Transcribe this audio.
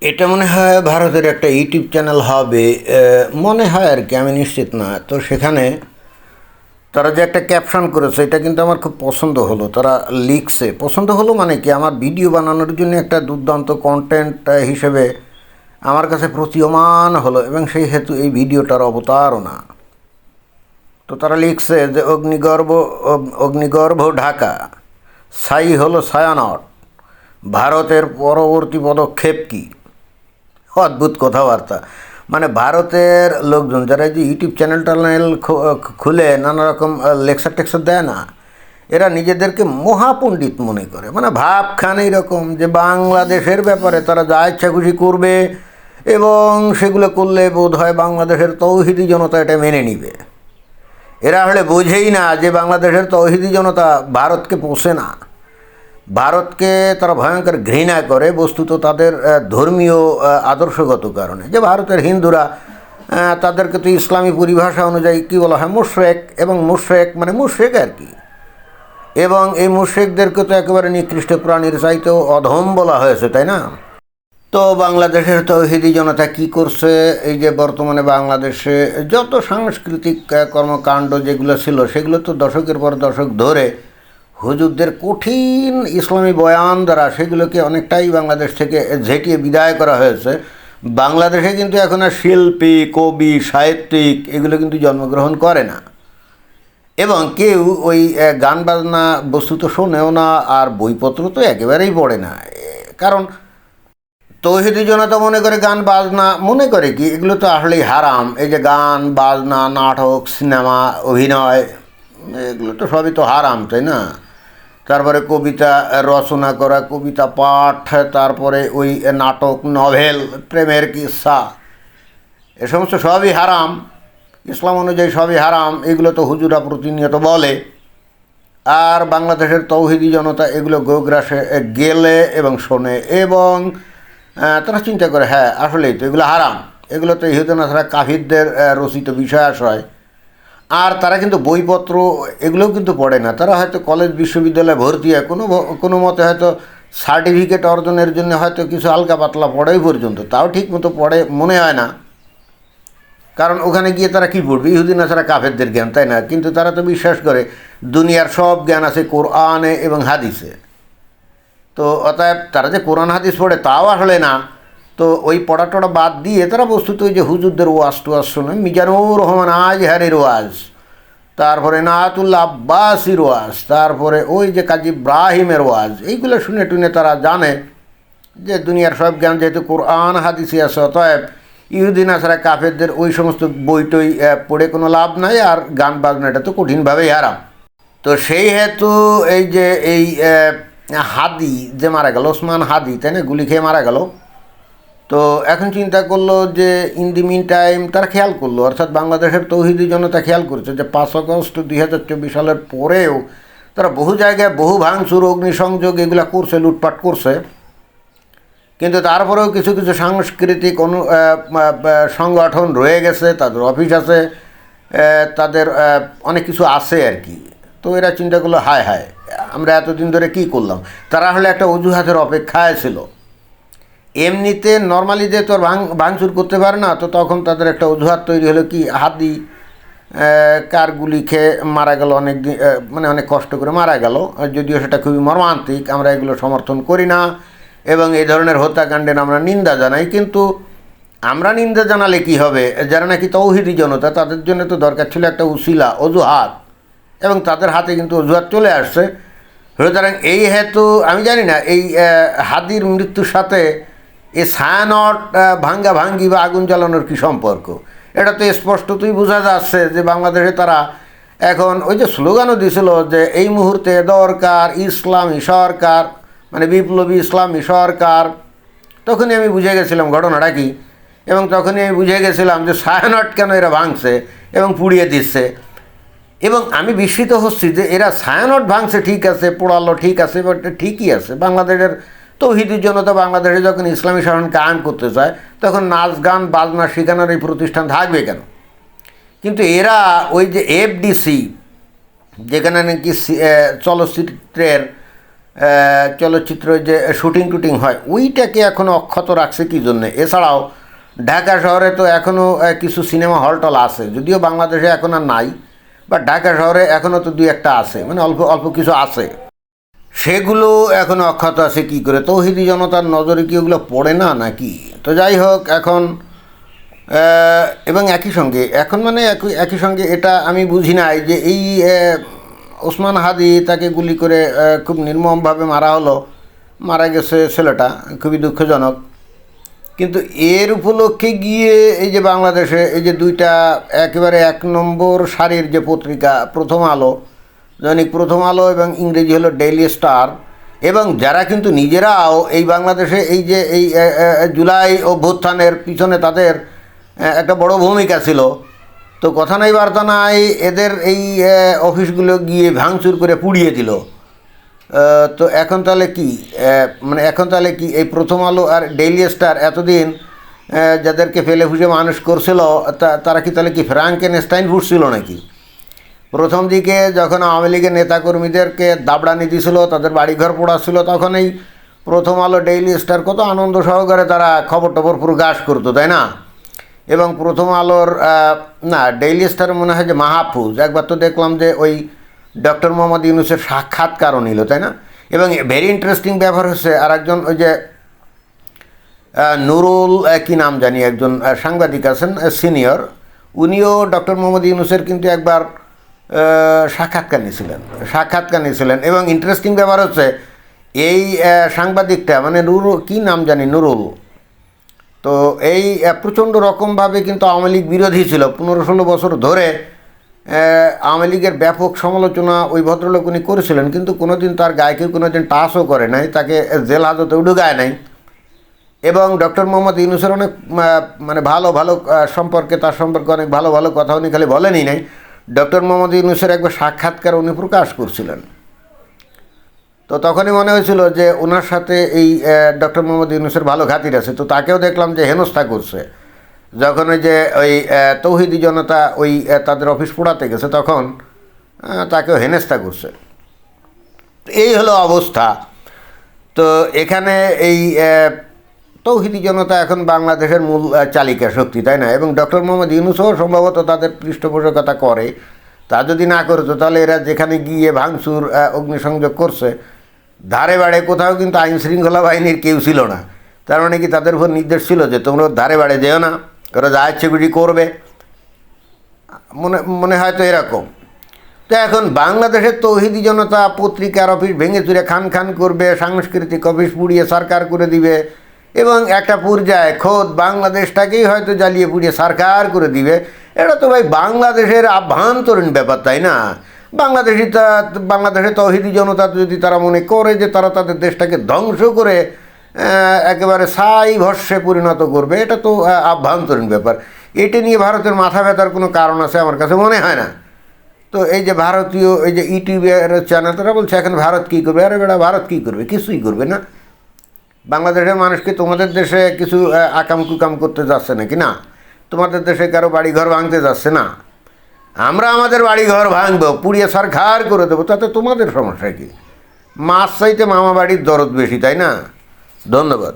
এটা মনে হয় ভারতের একটা ইউটিউব চ্যানেল হবে, মনে হয় আর কি, আমি নিশ্চিত না। তো সেখানে তারা যে একটা ক্যাপশন করেছে এটা কিন্তু আমার খুব পছন্দ হলো। তারা লিখছে, পছন্দ হলো মানে কি, আমার ভিডিও বানানোর জন্য একটা দুর্দান্ত কন্টেন্ট হিসেবে আমার কাছে প্রতীয়মান হলো, এবং সেই হেতু এই ভিডিওটার অবতারণা। তো তারা লিখছে যে অগ্নিগর্ভ ঢাকা, ছাই হলো ছায়ানট, ভারতের পরবর্তী পদক্ষেপ কী। অদ্ভুত কথাবার্তা। মানে ভারতের লোকজন যারা এই যে ইউটিউব চ্যানেল ট্যানেল খুলে নানা রকম লেকচার টেকচার দেয় না, এরা নিজেদেরকে মহাপণ্ডিত মনে করে। মানে ভাবখান এইরকম যে বাংলাদেশের ব্যাপারে তারা যা ইচ্ছা খুশি করবে, এবং সেগুলো করলে বোধ হয় বাংলাদেশের তৌহিদি জনতা এটা মেনে নিবে। এরা হলে বোঝেই না যে বাংলাদেশের তৌহিদি জনতা ভারতকে পোষে না, ভারতকে তারা ভয়ঙ্কর ঘৃণা করে, বস্তুত তাদের ধর্মীয় আদর্শগত কারণে। যে ভারতের হিন্দুরা, তাদেরকে তো ইসলামী পরিভাষা অনুযায়ী কী বলা হয়, মুশরেক, এবং মুশরেক মানে মুশরেক আর কি। এবং এই মুশরেকদেরকে তো একেবারে নিকৃষ্ট প্রাণীর চাইতেও অধম বলা হয়েছে, তাই না? তো বাংলাদেশের তৌহিদি জনতা কি করছে, এই যে বর্তমানে বাংলাদেশে যত সাংস্কৃতিক কর্মকাণ্ড যেগুলো ছিল, সেগুলো তো দশকের পর দশক ধরে হুজুরদের কঠিন ইসলামী বয়ান দ্বারা সেগুলোকে অনেকটাই বাংলাদেশ থেকে ঝেঁটিয়ে বিদায় করা হয়েছে। বাংলাদেশে কিন্তু এখন আর শিল্পী, কবি, সাহিত্যিক এগুলো কিন্তু জন্মগ্রহণ করে না, এবং কেউ ওই গান বাজনা বস্তুত শোনেও না, আর বইপত্র তো একেবারেই পড়ে না। কারণ তৌহিদি জনতা মনে করে গান বাজনা, মনে করে কি এগুলো তো আসলেই হারাম। এই যে গান বাজনা, নাটক, সিনেমা, অভিনয়, এগুলো তো সবই তো হারাম, তাই না? তারপরে কবিতা রচনা করা, কবিতা পাঠ, তারপরে ওই নাটক, নভেল, প্রেমের কিস্সা, এ সমস্ত সবই হারাম, ইসলাম অনুযায়ী সবই হারাম। এগুলো তো হুজুরা প্রতিনিয়ত বলে। আর বাংলাদেশের তৌহিদি জনতা এগুলো গোগ্রাসে গেলে এবং শোনে, এবং তারা চিন্তা করে হ্যাঁ আসলেই তো এগুলো হারাম, এগুলো তো ইহুদি নাসারা কাফিরদের রচিত বিষয়াশয়। আর তারা কিন্তু বইপত্র এগুলোও কিন্তু পড়ে না। তারা হয়তো কলেজ বিশ্ববিদ্যালয়ে ভর্তি হয়, কোনো মতে হয়তো সার্টিফিকেট অর্জনের জন্য হয়তো কিছু হালকা পাতলা পড়েই পর্যন্ত, তাও ঠিক মতো পড়ে মনে হয় না। কারণ ওখানে গিয়ে তারা কী পড়বে, ইহুদি নাসারা কাফেরদের জ্ঞান, তাই না? কিন্তু তারা তো বিশ্বাস করে দুনিয়ার সব জ্ঞান আছে কোরআনে এবং হাদিসে। তো অতএব তারা যে কোরআন হাদিস পড়ে তাও আসলে না। তো ওই পড়া টড়া বাদ দিয়ে তারা বস্তুত ওই যে হুজুরদের ওয়াজ টোয়াজ শোনে, মিজানুর রহমান আজহারের ওয়াজ, তারপরে নাহাতুল্লাহ আব্বাসির ওয়াজ, তারপরে ওই যে কাজী ইব্রাহিমের ওয়াজ, এইগুলো শুনে টুনে তারা জানে যে দুনিয়ার সব জ্ঞান যেহেতু কোরআন হাদিসে আছে, অতএব ইহুদি নাসারা কাফেরদের ওই সমস্ত বই টই পড়ে কোনো লাভ নাই, আর গান বাজনাটা তো কঠিনভাবেই হারাম। তো সেই হেতু এই যে এই হাদি যে মারা গেল, ওসমান হাদি, তাই না, গুলি খেয়ে মারা গেল। তো এখন চিন্তা করলো যে ইন দি মিন টাইম তারা খেয়াল করলো, অর্থাৎ বাংলাদেশের তৌহিদি জনতা খেয়াল করেছে যে 5 আগস্ট 2024 সালের পরেও তারা বহু জায়গায় বহু ভাঙচুর, অগ্নিসংযোগ এগুলো করছে, লুটপাট করছে। কিন্তু তারপরেও কিছু কিছু সাংস্কৃতিক সংগঠন রয়ে গেছে, তাদের অফিস আছে, তাদের অনেক কিছু আছে আর কি। তো এরা চিন্তা করলো হায় হায় আমরা এতদিন ধরে কী করলাম। তারা হলে একটা অজুহাতের অপেক্ষায় ছিল। এমনিতে নর্মালি যে তোর ভাঙচুর করতে পারে না, তো তখন তাদের একটা অজুহাত তৈরি হলো কি, হাদি কার গুলি খেয়ে মারা গেল, অনেক দিন মানে অনেক কষ্ট করে মারা গেল, যদিও সেটা খুবই মর্মান্তিক, আমরা এগুলো সমর্থন করি না, এবং এই ধরনের হত্যাকাণ্ডের আমরা নিন্দা জানাই। কিন্তু আমরা নিন্দা জানালে কি হবে, যারা নাকি তৌহিদি জনতা তাদের জন্য তো দরকার ছিল একটা উসিলা, অজুহাত, এবং তাদের হাতে কিন্তু অজুহাত চলে আসছে। সুতরাং এই হেতু আমি জানি না এই হাদির মৃত্যুর সাথে এই ছায়ানট ভাঙ্গি বা আগুন জ্বালানোর কী সম্পর্ক। এটা তো স্পষ্টতই বোঝা যাচ্ছে যে বাংলাদেশে তারা এখন ওই যে স্লোগানও দিয়েছিল যে এই মুহূর্তে দরকার ইসলামী সরকার, মানে বিপ্লবী ইসলামী সরকার। তখনই আমি বুঝে গেছিলাম ঘটনাটা কী, এবং তখনই আমি বুঝে গেছিলাম যে ছায়ানট কেন এরা ভাঙছে এবং পুড়িয়ে দিচ্ছে। এবং আমি বিস্মিত হচ্ছি যে এরা ছায়ানট ভাঙছে ঠিক আছে, পোড়ালো ঠিক আছে, বাট ঠিকই আছে। বাংলাদেশের তৌহিদি জনতা বাংলাদেশে যখন ইসলামী শাসন কায়েম করতে চায় তখন নাচ গান বাজনা শেখানোর এই প্রতিষ্ঠান থাকবে কেন? কিন্তু এরা ওই যে এফডিসি, যেখানে নাকি চলচ্চিত্রের চলচ্চিত্র যে শুটিং টুটিং হয় ওইটাকে এখনও অক্ষত রাখছে কী জন্যে। এছাড়াও ঢাকা শহরে তো এখনও কিছু সিনেমা হল টল আছে, যদিও বাংলাদেশে এখন আর নাই, বা ঢাকা শহরে এখনও তো দুই একটা আছে, মানে অল্প অল্প কিছু আছে, সেগুলো এখনও অক্ষত আছে কী করে? তৌহিদি জনতার নজরে কি ওগুলো পড়ে না নাকি? তো যাই হোক, এখন এবং একই সঙ্গে এখন মানে একই সঙ্গে এটা আমি বুঝি নাই যে এই ওসমান হাদি তাকে গুলি করে খুব নির্মমভাবে মারা হলো, মারা গেছে ছেলেটা, খুবই দুঃখজনক। কিন্তু এর উপলক্ষে গিয়ে এই যে বাংলাদেশে এই যে দুইটা একেবারে এক নম্বর সারির যে পত্রিকা, প্রথম আলো, দৈনিক প্রথম আলো এবং ইংরেজি হলো ডেইলি স্টার, এবং যারা কিন্তু নিজেরাও এই বাংলাদেশে এই যে এই জুলাই অভ্যুত্থানের পিছনে তাদের একটা বড় ভূমিকা ছিল, তো কথা নাই বার্তা নাই, এদের এই অফিসগুলো গিয়ে ভাঙচুর করে পুড়িয়ে দিল। তো এখন তাহলে কি, মানে এখন তাহলে কি এই প্রথম আলো আর ডেইলি স্টার এতদিন যাদেরকে ফেলে ফুসে মানুষ করছিল তারা কি তাহলে কি ফ্রাঙ্কেনস্টাইন ফুটছিল নাকি? প্রথম দিকে যখন আওয়ামী লীগের নেতাকর্মীদেরকে দাবড়ানি দিছিল, তাদের বাড়িঘর পোড়াচ্ছিল, তখন এই প্রথম আলো ডেইলি স্টার কত আনন্দ সহকারে তারা খবর টবর প্রকাশ করতো, তাই না? এবং প্রথম আলোর না, ডেইলি স্টার মনে হয় যে মাহফুজ, একবার তো দেখলাম যে ওই ডক্টর মোহাম্মদ ইউনূসের সাক্ষাৎকারও নিল, তাই না? এবং ভেরি ইন্টারেস্টিং ব্যাপার হচ্ছে আর একজন ওই যে নুরুল কি নাম জানি, একজন সাংবাদিক আছেন সিনিয়র, উনিও ডক্টর মোহাম্মদ ইউনূসের কিন্তু একবার সাক্ষাৎকার নিয়েছিলেন। এবং ইন্টারেস্টিং ব্যাপার হচ্ছে এই সাংবাদিকটা মানে নুরুল কি নাম জানি, নুরুল, তো এই প্রচণ্ড রকমভাবে কিন্তু আওয়ামী লীগ বিরোধী ছিল 15-16 বছর ধরে। আওয়ামী লীগের ব্যাপক সমালোচনা ওই ভদ্রলোক উনি করেছিলেন, কিন্তু কোনোদিন তার গায়ে কেউ কোনোদিন টাচও করে নাই, তাকে জেল হাজতেও ঢুকায় নাই। এবং ডক্টর মোহাম্মদ ইউনূসের অনেক মানে ভালো ভালো সম্পর্কে, তার সম্পর্কে অনেক ভালো ভালো কথা উনি খালি বলেনই নাই, ডক্টর মোহাম্মদ ইউনূসের একবার সাক্ষাৎকার উনি প্রকাশ করছিলেন। তো তখনই মনে হয়েছিল যে ওনার সাথে এই ডক্টর মোহাম্মদ ইউনূসের ভালো খাতির আছে। তো তাকেও দেখলাম যে হেনস্থা করছে, যখন ওই যে ওই তৌহিদি জনতা ওই তাদের অফিস পোড়াতে গেছে তখন তাকেও হেনস্থা করছে। এই হলো অবস্থা। তো এখানে এই তৌহিদি জনতা এখন বাংলাদেশের মূল চালিকা শক্তি, তাই না? এবং ডক্টর মোহাম্মদ ইউনূসও সম্ভবত তাদের পৃষ্ঠপোষকতা করে। তা যদি না করতো তাহলে এরা যেখানে গিয়ে ভাঙচুর অগ্নিসংযোগ করছে, ধারে বাড়ে কোথাও কিন্তু আইন শৃঙ্খলা বাহিনীর কেউ ছিল না। তার মানে কি তাদের উপর নির্দেশ ছিল যে তোমরা ধারে বাড়ে যেও না, ওরা যা ইচ্ছেগুলি করবে, মনে হয় তো এরকম। তো এখন বাংলাদেশের তৌহিদি জনতা পত্রিকার অফিস ভেঙে চুরে খান খান করবে, সাংস্কৃতিক অফিস পুড়িয়ে সরকার করে দিবে, এবং একটা পর্যায়ে খোদ বাংলাদেশটাকেই হয়তো জ্বালিয়ে পুড়িয়ে সরকার করে দিবে। এটা তো ভাই বাংলাদেশের আভ্যন্তরীণ ব্যাপার, তাই না? বাংলাদেশের তৌহিদি জনতা যদি তারা মনে করে যে তারা তাদের দেশটাকে ধ্বংস করে একেবারে ছাই ভস্মে পরিণত করবে, এটা তো আভ্যন্তরীণ ব্যাপার। এটা নিয়ে ভারতের মাথা ব্যথার কোনো কারণ আছে আমার কাছে মনে হয় না। তো এই যে ভারতীয় এই যে ইউটিউবের চ্যানেল, তারা বলছে এখন ভারত কী করবে? আরে বেটা, ভারত কী করবে? কিছুই করবে না। বাংলাদেশের মানুষকে তোমাদের দেশে কিছু আকাম কুকাম করতে যাচ্ছে নাকি? না। তোমাদের দেশে কারো বাড়িঘর ভাঙতে যাচ্ছে না। আমরা আমাদের বাড়িঘর ভাঙবো, পুড়িয়ে সরকার করে দেবো, তাতে তোমাদের সমস্যা কি? মাছ চাইতে মামা বাড়ির দরদ বেশি, তাই না? ধন্যবাদ।